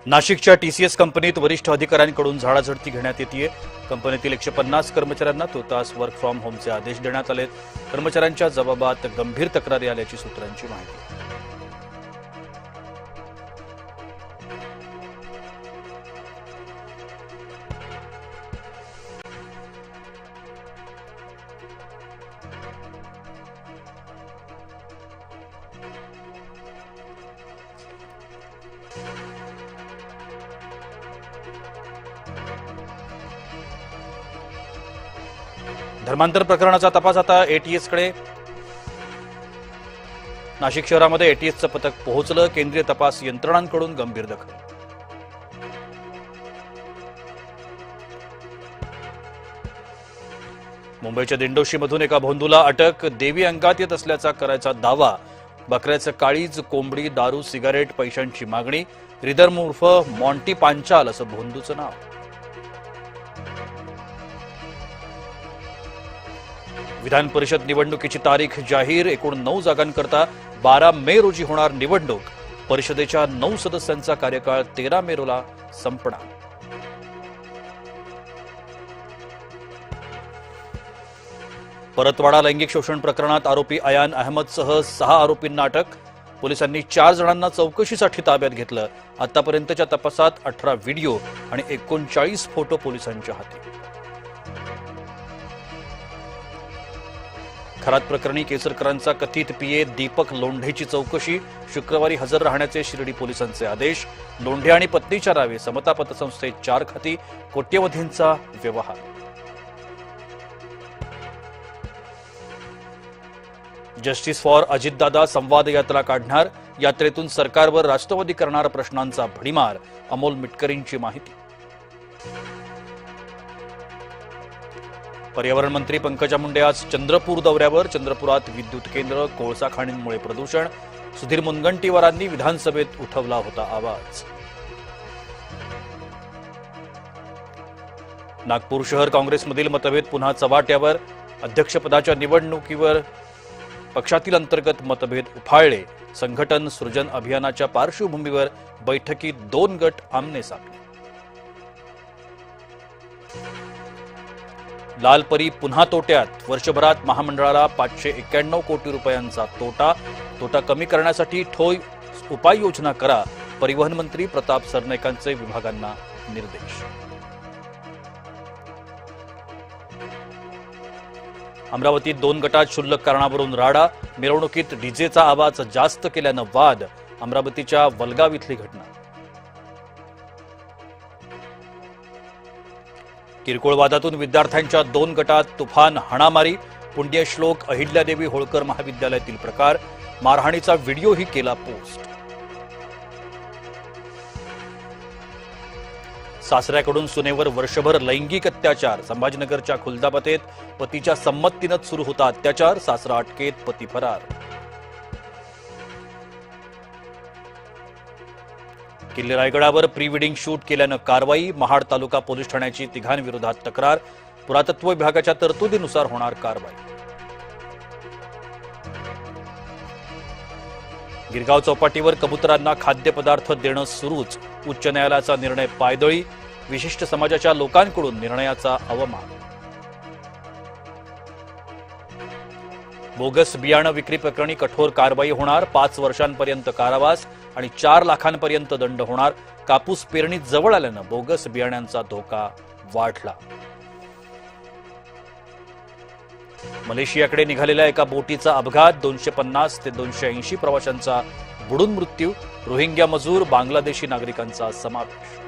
नाशिकच्या टीसीएस कंपनीत वरिष्ठ अधिकाऱ्यांकडून झाडाझडती घेण्यात येते। कंपनीतील 150 कर्मचाऱ्यांना तुर्तास वर्क फ्रॉम होमचे आदेश देण्यात आले। कर्मचाऱ्यांच्या जबाबात गंभीर तक्रारी आल्याची सूत्रांची माहिती। धर्मांतर प्रकरणाचा तपास आता एटीएसकडे। नाशिक शहरामध्ये एटीएसचं पथक पोहोचलं। केंद्रीय तपास यंत्रणांकडून गंभीर दखल। मुंबईच्या दिंडोशीमधून एका भोंदूला अटक। देवी अंगात येत असल्याचा करायचा दावा। बकऱ्याचं काळीज, कोंबडी, दारू, सिगारेट, पैशांची मागणी। रिदर्म उर्फ मॉन्टी पांचाल असं भोंदूचं नाव। विधान परिषद निवडणुकीची तारीख जाहीर। एकूण 9 जागांकरता 12 मे रोजी होणार निवडणूक। परिषदेच्या 9 सदस्यांचा कार्यकाळ 13 मे रोला संपणार। परतवाडा लैंगिक शोषण प्रकरणात आरोपी अयान अहमदसह 6 आरोपींना अटक। पोलिसांनी 4 जणांना चौकशीसाठी ताब्यात घेतलं। आतापर्यंतच्या तपासात 18 व्हिडिओ आणि 39 फोटो पोलिसांच्या हाती। खरात प्रकरणी केसरकरांचा कथित पीए दीपक लोंढेची चौकशी। शुक्रवारी हजर राहण्याचे शिर्डी पोलिसांचे आदेश। लोंढे आणि पत्नीच्या नावे समता पतसंस्थेत 4 खाती, कोट्यवधींचा व्यवहार। जस्टिस फॉर अजितदादा संवाद यात्रा काढणार। यात्रेतून सरकारवर राष्ट्रवादी करणार प्रश्नांचा भडीमार। अमोल मिटकरींची माहिती। पर्यावरण मंत्री पंकजा मुंडे आज चंद्रपूर दौऱ्यावर। चंद्रपुरात विद्युत केंद्र, कोळसा खाणींमुळे प्रदूषण। सुधीर मुनगंटीवारांनी विधानसभेत उठवला होता आवाज। नागपूर शहर काँग्रेसमधील मतभेद पुन्हा चव्हाट्यावर। अध्यक्षपदाच्या निवडणुकीवर पक्षातील अंतर्गत मतभेद उफाळले। संघटन सृजन अभियानाच्या पार्श्वभूमीवर बैठकीत 2 गट आमने-सामने। लालपरी पुन्हा तोट्यात। वर्षभरात महामंडळाला 591 कोटी रुपयांचा तोटा कमी करण्यासाठी ठोस उपाययोजना करा। परिवहन मंत्री प्रताप सरनाईकांचे विभागांना निर्देश। अमरावतीत 2 गटात क्षुल्लक कारणावरून राडा। मिरवणुकीत डीजेचा आवाज जास्त केल्यानं वाद। अमरावतीच्या वलगाव इथली घटना। किरकोळ वादातून विद्यार्थ्यांच्या 2 गटात तुफान हाणामारी। पुण्यश्लोक अहिल्यादेवी होळकर महाविद्यालयातील प्रकार। मारहाणीचा व्हिडिओही केला पोस्ट। सासऱ्याकडून सुनेवर वर्षभर लैंगिक अत्याचार। संभाजीनगरच्या खुलदाबादेत पतीच्या संमतीनंच सुरू होता अत्याचार। सासरा अटकेत, पती फरार। किल्ले रायगडावर प्री वेडिंग शूट केल्यानं कारवाई। महाड तालुका पोलीस ठाण्याची तिघांविरोधात तक्रार। पुरातत्व विभागाच्या तरतुदीनुसार होणार कारवाई। गिरगाव चौपाटीवर कबुतरांना खाद्यपदार्थ देणं सुरूच। उच्च न्यायालयाचा निर्णय पायदळी। विशिष्ट समाजाच्या लोकांकडून निर्णयाचा अवमान। बोगस बियाणं विक्री प्रकरणी कठोर कारवाई होणार। 5 वर्षांपर्यंत कारावास आणि 4 लाखांपर्यंत दंड होणार। कापूस पेरणी जवळ आल्यानं बोगस बियाण्यांचा धोका वाढला। मलेशियाकडे निघालेल्या एका बोटीचा अपघात। 250 ते 280 प्रवाशांचा बुडून मृत्यू। रोहिंग्या मजूर, बांगलादेशी नागरिकांचा समावेश।